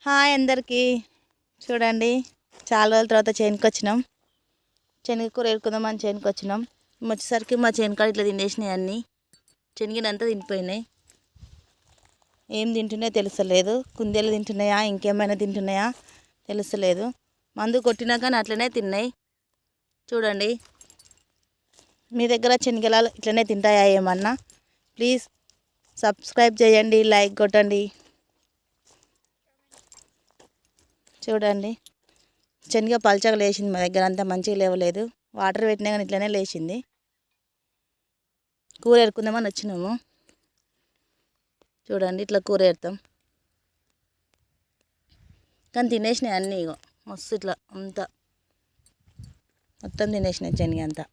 Hi అందరికీ. చూడండి, చాలా రోజుల తర్వాత చేనుకి వచ్చినాం. శనగ కూర ఏరుకుందామని చేనుకి వచ్చినాం. వచ్చేసరికి మా చేనుకాడ ఇట్లా తినేసినాయి అన్నీ. శనగనంతా తినిపోయినాయి. ఏం తింటున్నాయో తెలుస్తలేదు. కుందేలు తింటున్నాయా, ఇంకేమైనా తింటున్నాయా తెలుస్తలేదు. మందు కొట్టినా కానీ అట్లనే తిన్నాయి. చూడండి, మీ దగ్గర శనగలు ఇట్లనే తింటాయా ఏమన్నా? ప్లీజ్ సబ్స్క్రైబ్ చేయండి, లైక్ కొట్టండి. చూడండి, శనగ పల్చగా లేచింది. మా దగ్గర అంతా మంచిగా లేవలేదు. వాటర్ పెట్టినా కానీ ఇట్లనే లేచింది. కూర ఏరుకుందామని వచ్చినాము. చూడండి, ఇట్లా కూర ఏరుతాం. కానీ తినేసినాయి అన్నీ. ఇగో మస్తు ఇట్లా అంతా మొత్తం తినేసినాయి శనగ అంతా.